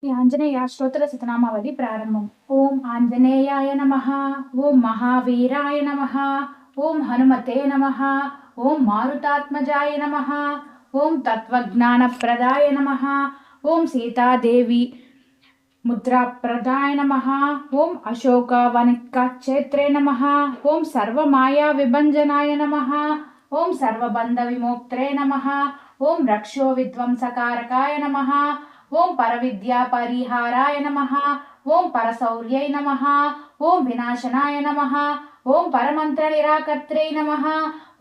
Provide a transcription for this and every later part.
ఈ ఆంజనేయ స్తోత్ర శతనామావళి ప్రారంభం. ఓం ఆంజనేయాయ నమః. ఓం మహావీరాయ నమః. ఓం హనుమతే నమః. ఓం మారుతాత్మజాయ నమః. ఓం తత్వజ్ఞానప్రదాయ నమః. ఓం సీతాదేవి ముద్రాప్రదాయ నమః. ఓం అశోకవనికక్షేత్రే నమః. ఓం సర్వమాయా విభంజనాయ నమః. ఓం సర్వబంధ విమోక్త్రే నమః. ఓం రక్షో విధ్వంసకారకాయ నమః. ఓం పరవిద్యా పరిహారాయ నమః. ఓం పరశౌర్యై నమః. ఓం వినాశనాయ నమః. ఓం పరమంత్ర నిరాకర్త్రే నమః.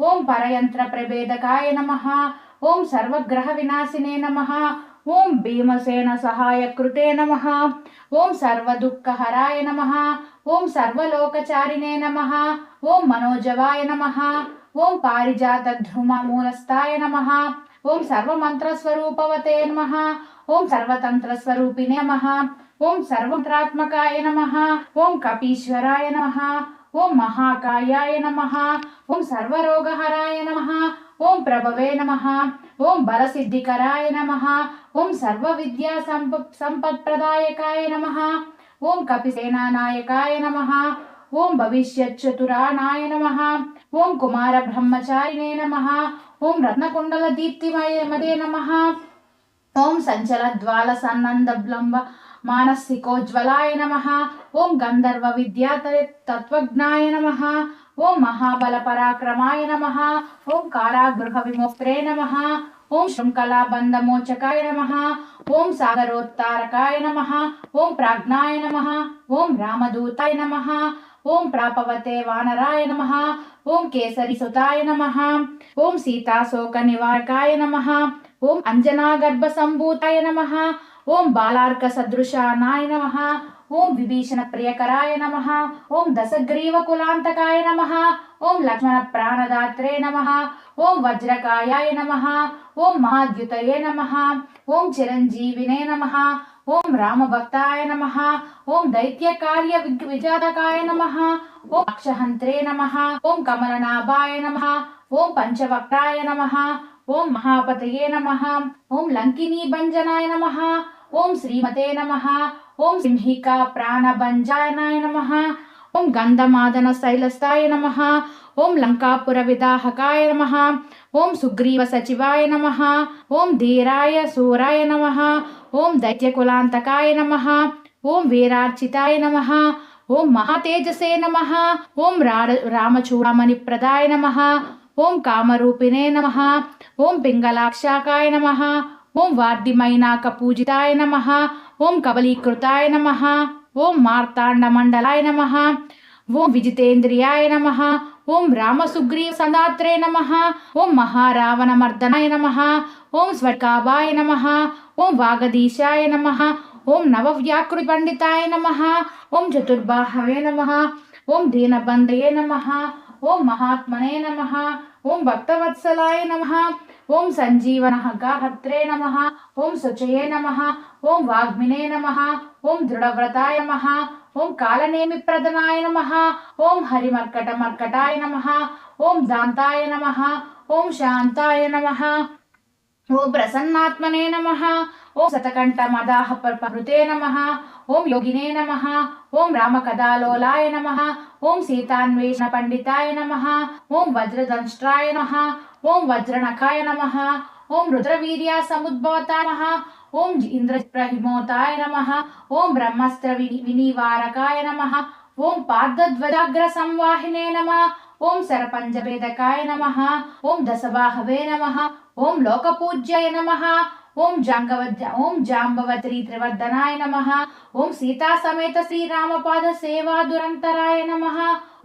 ఓం పరయంత్ర ప్రభేదకాయ నమః. ఓం సర్వగ్రహ వినాశినే నమః. ఓం భీమసేన సహాయకృతే నమః. ఓం సర్వదుఃఖహరాయ నమః. ఓం సర్వలోకచారిణే నమః. ఓం మనోజవాయ నమః. ఓం పారిజాతధ్రుమమూలస్థాయ నమః. ఓం సర్వమంత్రస్వరూపవతే నమః. ఓం సర్వతంత్రస్వరూపిణే నమః. ఓం సర్వమంత్రాత్మకాయ నమః. ఓం కపీశ్వరాయ నమః. ఓం మహాకాయాయ నమః. ఓం సర్వరోగహరాయ నమః. ఓం ప్రభవే నమః. ఓం బలసిద్ధికరాయ నమః. ఓం సర్వవిద్యా సంపత్ప్రదాయకాయ నమః. ఓం కపిసేనానాయకాయ నమః. ఓం భవిష్యచ్చతురానాయ నమః. ఓం కుమార బ్రహ్మచారిణే నమః. ఓం రత్నకుండల దీప్తిమయే నమః. ఓం సంచలద్వాల సన్నందబ్లంబ మానసికోజ్వలాయ నమః. ఓం గంధర్వ విద్యా తత్వజ్ఞాయ నమః. ఓం మహాబల పరాక్రమాయ నమః. ఓం కారాగృహ విమోక్త్రే నమః. ఓం శృంఖలాబంధమోచకాయ నమః. ఓం సాగరోత్తారకాయ నమః. ఓం ప్రాజ్ఞాయ నమః. ఓం రామదూతాయ నమః. ఓం ప్రాపవతే వానరాయ నమః. ఓం కేసరిసుతాయ నమః. ఓం సీతాశోక నివారకాయ నమః. ఓం అంజనాగర్భ సంభూతాయ నమః. ఓం బాలార్క సదృశానాయ నమః. ఓం విభీషణ ప్రియకరాయ నమః. ఓం దశగ్రీవ కులాంతకాయ నమః. ఓం లక్ష్మణ ప్రాణదాత్రే నమః. ఓం వజ్రకాయాయ నమః. ఓం మహాద్యుతయే నమః. ఓం చిరంజీవినే నమః. ఓం రామభక్తాయ నమః. ఓం దైత్యకార్య విజాతకాయ నమః. ఓం అక్షహంత్రే నమః. ఓం కమలనాభాయ నమః. ఓం పంచవక్రాయ నమః. ఓం మహాపతయే నమః. ఓం లంకినీ భంజనాయ నమః. ఓం శ్రీమతే నమః. ఓం సింహికా ప్రాణభంజనాయ నమః. ఓం గంధమాదన శైలస్థాయ నమః. ఓం లంకాపుర విదాహకాయ నమః. ఓం సుగ్రీవ సచివాయ నమః. ఓం ధీరాయ శూరాయ నమః. ఓం దైత్యకులాంతకాయ నమః. ఓం వీరార్చితాయ నమః. ఓం మహాతేజసే నమః. ఓం రామచూడామణి ప్రదాయ నమః. ఓం కామరూపిణే నమః. ఓం పింగళాక్షాకాయ నమః. ఓం వార్ధిమైనాక పూజితాయ నమః. ఓం కబలీకృతాయ నమః. ఓం మార్తాండమండలాయ నమః. ఓం విజితేంద్రియాయ నమః. ఓం రామసుగ్రీవ సందాత్రే నమః. ఓం మహారావణమర్దనాయ నమః. ఓం స్వర్గాభాయ నమః. ఓం వాగదీశాయ నమః. ఓం నవవ్యాకృతి పండితాయ నమః. ఓం చతుర్బాహవే నమః. ఓం దీనబంధయే నమః. ఓం మహాత్మనే నమః. ఓం భక్తవత్సలాయ నమః. ఓం సంజీవనహత్రే నమః. ఓం శుచయే నమః. ఓం వాగ్మినే నమః. ఓం దృఢవ్రతాయ నమః. ఓం కాలనేమి ప్రదనాయ నమః. ఓం హరిమర్కటాయ నమః. ఓం దాంతాయ నమః. ఓం శాంతాయ నమః. ఓం ప్రసన్నాత్మనే నమః. ఓం శతకంఠ మదాహ ప్రభృతే నమః. ఓం యోగినే నమః. ఓం రామకథాలోలాయ నమః. ఓం సీతాన్వేషణ పండితాయ నమః. ఓం వజ్రదంష్ట్రాయ నమః. ఓం వజ్రనఖాయ నమః. ఓం రుద్రవీర్య సముద్భవతాయ నమః. ఓం ఇంద్రప్రహిమోతాయ నమః. ఓం బ్రహ్మాస్త్ర వినివారకాయ నమః. ఓం పార్థధ్వజాగ్ర సంవాహినే నమః. ఓం శరపంజభేదకాయ నమః. ఓం దశబాహవే నమః. ఓం లోకపూజ్యాయ నమః. ఓం జాంబవత్రీ త్రివర్ధనాయ నమః. ఓం సీతా సమేత శ్రీరామపాద సేవా దురంతరాయ నమః.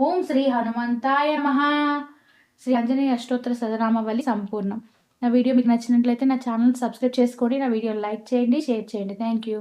ఓం శ్రీ హనుమంతాయ నమః. శ్రీ ఆంజనేయ అష్టోత్తర శతనామావళి సంపూర్ణం. నా వీడియో మీకు నచ్చినట్లయితే నా ఛానల్ సబ్స్క్రైబ్ చేసుకోండి. నా వీడియో లైక్ చేయండి, షేర్ చేయండి. Thank you.